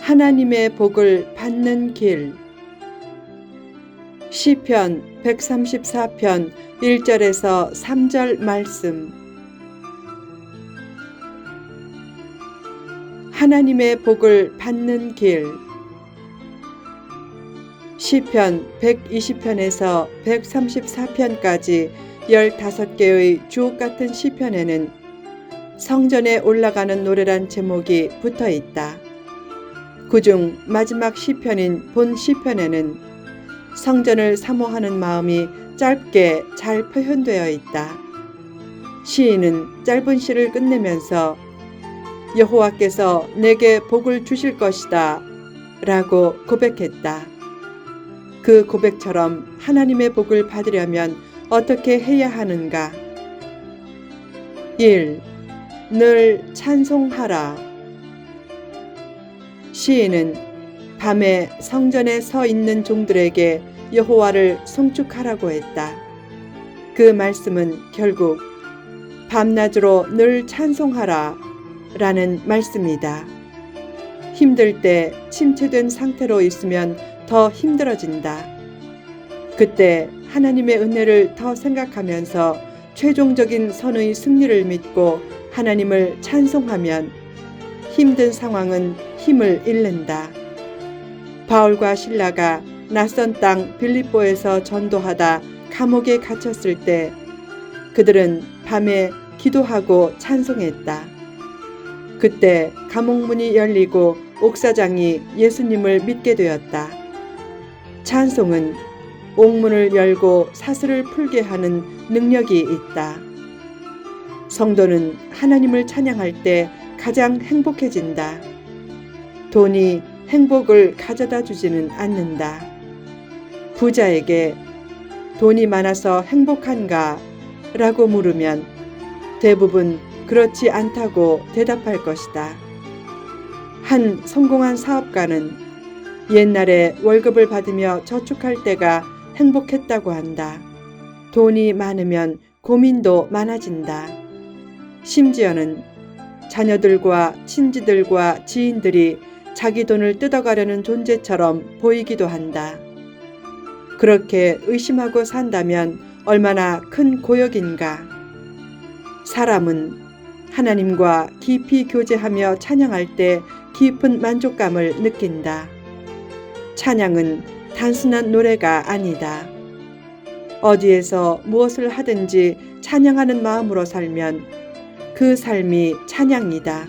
하나님의 복을 받는 길. 시편 134편 1절에서 3절 말씀. 하나님의 복을 받는 길. 시편 120편에서 134편까지 15개의 주옥같은 시편에는 성전에 올라가는 노래란 제목이 붙어 있다. 그중 마지막 시편인 본 시편에는 성전을 사모하는 마음이 짧게 잘 표현되어 있다. 시인은 짧은 시를 끝내면서 여호와께서 내게 복을 주실 것이다 라고 고백했다. 그 고백처럼 하나님의 복을 받으려면 어떻게 해야 하는가? 1. 늘 찬송하라. 시인은 밤에 성전에 서 있는 종들에게 여호와를 송축하라고 했다. 그 말씀은 결국 밤낮으로 늘 찬송하라 라는 말씀이다. 힘들 때 침체된 상태로 있으면 더 힘들어진다. 그때 하나님의 은혜를 더 생각하면서 최종적인 선의 승리를 믿고 하나님을 찬송하면 힘든 상황은 힘을 잃는다. 바울과 실라가 낯선 땅 빌립보에서 전도하다 감옥에 갇혔을 때 그들은 밤에 기도하고 찬송했다. 그때 감옥문이 열리고 옥사장이 예수님을 믿게 되었다. 찬송은 옥문을 열고 사슬을 풀게 하는 능력이 있다. 성도는 하나님을 찬양할 때 가장 행복해진다. 돈이 행복을 가져다 주지는 않는다. 부자에게 돈이 많아서 행복한가? 라고 물으면 대부분 그렇지 않다고 대답할 것이다. 한 성공한 사업가는 옛날에 월급을 받으며 저축할 때가 행복했다고 한다. 돈이 많으면 고민도 많아진다. 심지어는 자녀들과 친지들과 지인들이 자기 돈을 뜯어가려는 존재처럼 보이기도 한다. 그렇게 의심하고 산다면 얼마나 큰 고역인가. 사람은 하나님과 깊이 교제하며 찬양할 때 깊은 만족감을 느낀다. 찬양은 단순한 노래가 아니다. 어디에서 무엇을 하든지 찬양하는 마음으로 살면 그 삶이 찬양이다.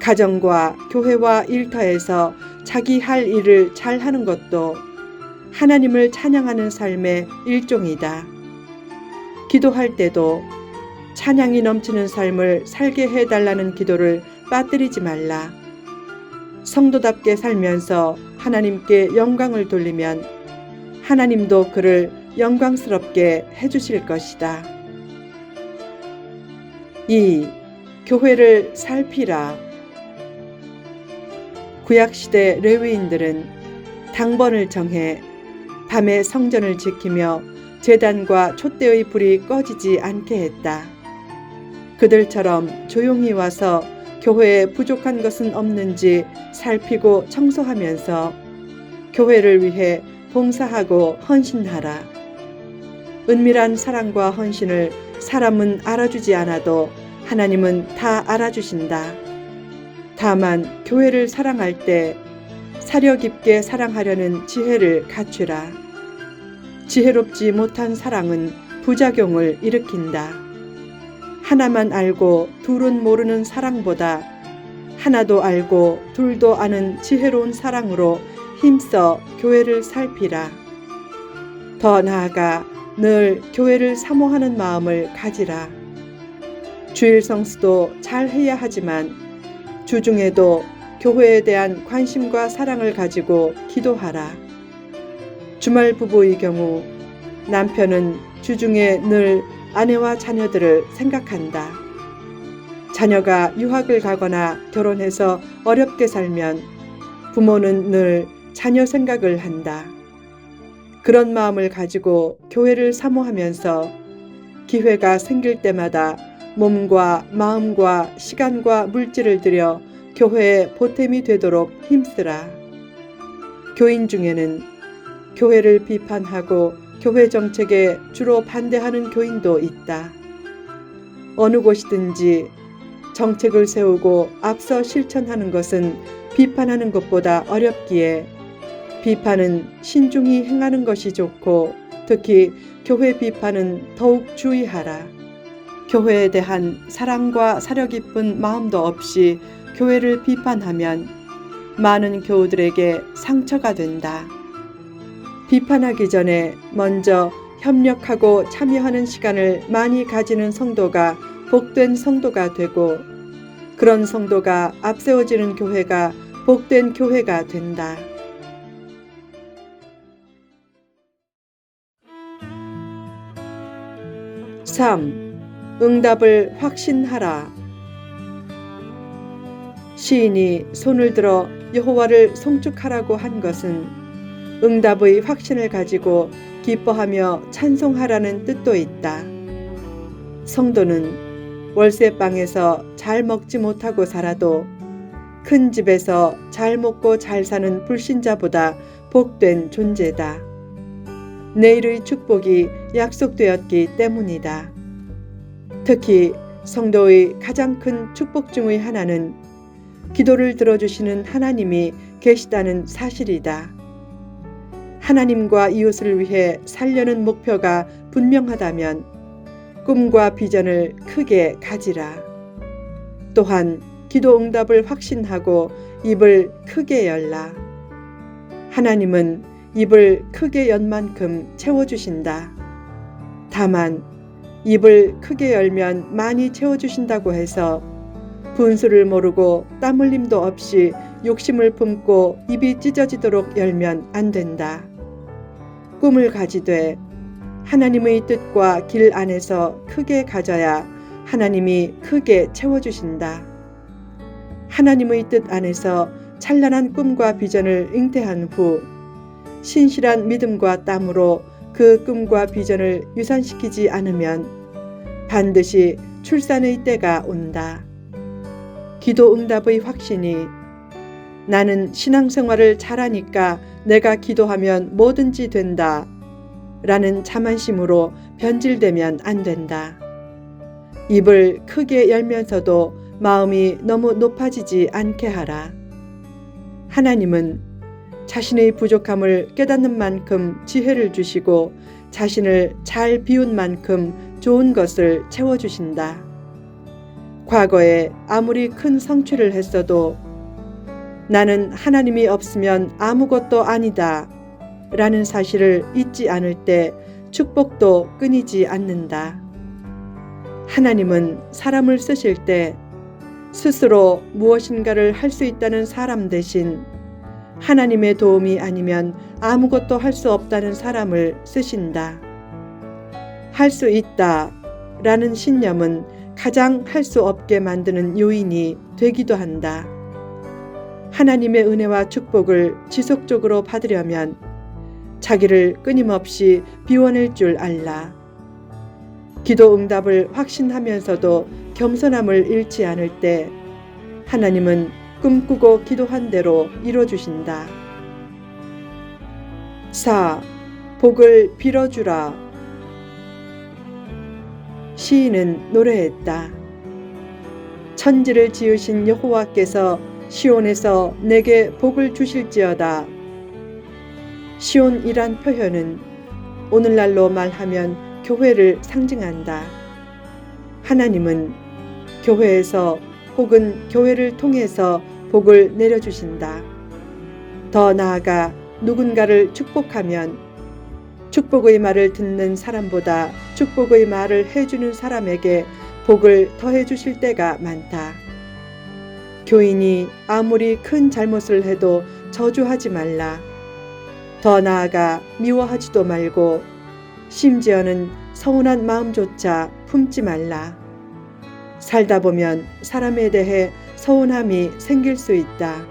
가정과 교회와 일터에서 자기 할 일을 잘하는 것도 하나님을 찬양하는 삶의 일종이다. 기도할 때도 찬양이 넘치는 삶을 살게 해달라는 기도를 빠뜨리지 말라. 성도답게 살면서 하나님께 영광을 돌리면 하나님도 그를 영광스럽게 해주실 것이다. 2. 교회를 살피라. 구약시대 레위인들은 당번을 정해 밤에 성전을 지키며 제단과 촛대의 불이 꺼지지 않게 했다. 그들처럼 조용히 와서 교회에 부족한 것은 없는지 살피고 청소하면서 교회를 위해 봉사하고 헌신하라. 은밀한 사랑과 헌신을 사람은 알아주지 않아도 하나님은 다 알아주신다. 다만 교회를 사랑할 때 사려 깊게 사랑하려는 지혜를 갖추라. 지혜롭지 못한 사랑은 부작용을 일으킨다. 하나만 알고 둘은 모르는 사랑보다 하나도 알고 둘도 아는 지혜로운 사랑으로 힘써 교회를 살피라. 더 나아가 늘 교회를 사모하는 마음을 가지라. 주일 성수도 잘 해야 하지만 주중에도 교회에 대한 관심과 사랑을 가지고 기도하라. 주말 부부의 경우 남편은 주중에 늘 아내와 자녀들을 생각한다. 자녀가 유학을 가거나 결혼해서 어렵게 살면 부모는 늘 자녀 생각을 한다. 그런 마음을 가지고 교회를 사모하면서 기회가 생길 때마다 몸과 마음과 시간과 물질을 들여 교회의 보탬이 되도록 힘쓰라. 교인 중에는 교회를 비판하고 교회 정책에 주로 반대하는 교인도 있다. 어느 곳이든지 정책을 세우고 앞서 실천하는 것은 비판하는 것보다 어렵기에 비판은 신중히 행하는 것이 좋고 특히 교회 비판은 더욱 주의하라. 교회에 대한 사랑과 사려 깊은 마음도 없이 교회를 비판하면 많은 교우들에게 상처가 된다. 비판하기 전에 먼저 협력하고 참여하는 시간을 많이 가지는 성도가 복된 성도가 되고 그런 성도가 앞세워지는 교회가 복된 교회가 된다. 3. 응답을 확신하라. 시인이 손을 들어 여호와를 송축하라고 한 것은 응답의 확신을 가지고 기뻐하며 찬송하라는 뜻도 있다. 성도는 월세방에서 잘 먹지 못하고 살아도 큰 집에서 잘 먹고 잘 사는 불신자보다 복된 존재다. 내일의 축복이 약속되었기 때문이다. 특히 성도의 가장 큰 축복 중의 하나는 기도를 들어주시는 하나님이 계시다는 사실이다. 하나님과 이웃을 위해 살려는 목표가 분명하다면 꿈과 비전을 크게 가지라. 또한 기도 응답을 확신하고 입을 크게 열라. 하나님은 입을 크게 연 만큼 채워주신다. 다만 입을 크게 열면 많이 채워주신다고 해서 분수를 모르고 땀 흘림도 없이 욕심을 품고 입이 찢어지도록 열면 안 된다. 꿈을 가지되 하나님의 뜻과 길 안에서 크게 가져야 하나님이 크게 채워주신다. 하나님의 뜻 안에서 찬란한 꿈과 비전을 잉태한 후 신실한 믿음과 땀으로 그 꿈과 비전을 유산시키지 않으면 반드시 출산의 때가 온다. 기도 응답의 확신이 나는 신앙생활을 잘하니까 내가 기도하면 뭐든지 된다 라는 자만심으로 변질되면 안 된다. 입을 크게 열면서도 마음이 너무 높아지지 않게 하라. 하나님은 자신의 부족함을 깨닫는 만큼 지혜를 주시고 자신을 잘 비운 만큼 좋은 것을 채워주신다. 과거에 아무리 큰 성취를 했어도 나는 하나님이 없으면 아무것도 아니다 라는 사실을 잊지 않을 때 축복도 끊이지 않는다. 하나님은 사람을 쓰실 때 스스로 무엇인가를 할 수 있다는 사람 대신 하나님의 도움이 아니면 아무것도 할 수 없다는 사람을 쓰신다. 할 수 있다 라는 신념은 가장 할 수 없게 만드는 요인이 되기도 한다. 하나님의 은혜와 축복을 지속적으로 받으려면 자기를 끊임없이 비워낼 줄 알라. 기도 응답을 확신하면서도 겸손함을 잃지 않을 때 하나님은 꿈꾸고 기도한 대로 이뤄주신다. 4. 복을 빌어주라. 시인은 노래했다. 천지를 지으신 여호와께서 시온에서 내게 복을 주실지어다. 시온이란 표현은 오늘날로 말하면 교회를 상징한다. 하나님은 교회에서 혹은 교회를 통해서 복을 내려주신다. 더 나아가 누군가를 축복하면 축복의 말을 듣는 사람보다 축복의 말을 해주는 사람에게 복을 더해 주실 때가 많다. 교인이 아무리 큰 잘못을 해도 저주하지 말라. 더 나아가 미워하지도 말고 심지어는 서운한 마음조차 품지 말라. 살다 보면 사람에 대해 서운함이 생길 수 있다.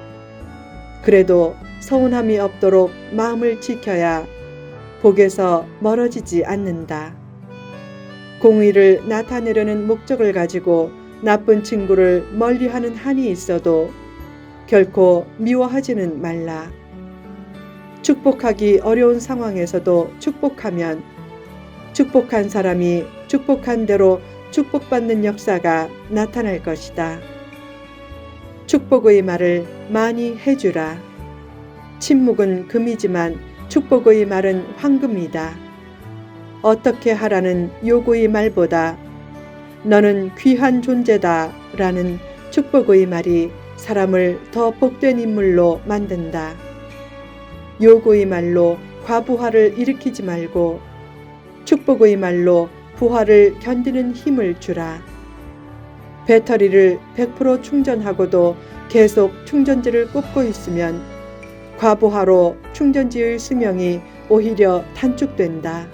그래도 서운함이 없도록 마음을 지켜야 복에서 멀어지지 않는다. 공의를 나타내려는 목적을 가지고 나쁜 친구를 멀리하는 한이 있어도 결코 미워하지는 말라. 축복하기 어려운 상황에서도 축복하면 축복한 사람이 축복한 대로 축복받는 역사가 나타날 것이다. 축복의 말을 많이 해주라. 침묵은 금이지만 축복의 말은 황금이다. 어떻게 하라는 요구의 말보다 너는 귀한 존재다 라는 축복의 말이 사람을 더 복된 인물로 만든다. 요구의 말로 과부하를 일으키지 말고 축복의 말로 부하를 견디는 힘을 주라. 배터리를 100% 충전하고도 계속 충전지를 꼽고 있으면 과부하로 충전지의 수명이 오히려 단축된다.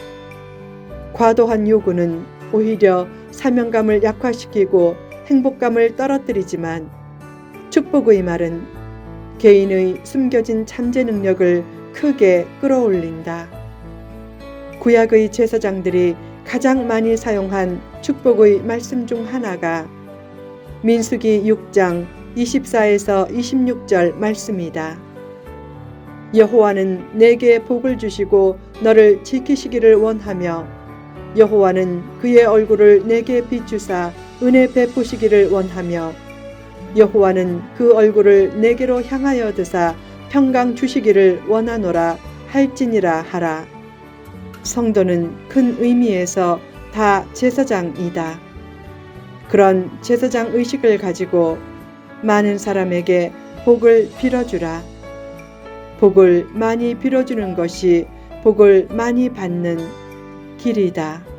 과도한 요구는 오히려 사명감을 약화시키고 행복감을 떨어뜨리지만 축복의 말은 개인의 숨겨진 잠재 능력을 크게 끌어올린다. 구약의 제사장들이 가장 많이 사용한 축복의 말씀 중 하나가 민수기 6장 24에서 26절 말씀이다. 여호와는 내게 복을 주시고 너를 지키시기를 원하며 여호와는 그의 얼굴을 내게 비추사 은혜 베푸시기를 원하며 여호와는 그 얼굴을 내게로 향하여 드사 평강 주시기를 원하노라 할지니라 하라. 성도는 큰 의미에서 다 제사장이다. 그런 제사장 의식을 가지고 많은 사람에게 복을 빌어주라. 복을 많이 빌어주는 것이 복을 많이 받는 길이다.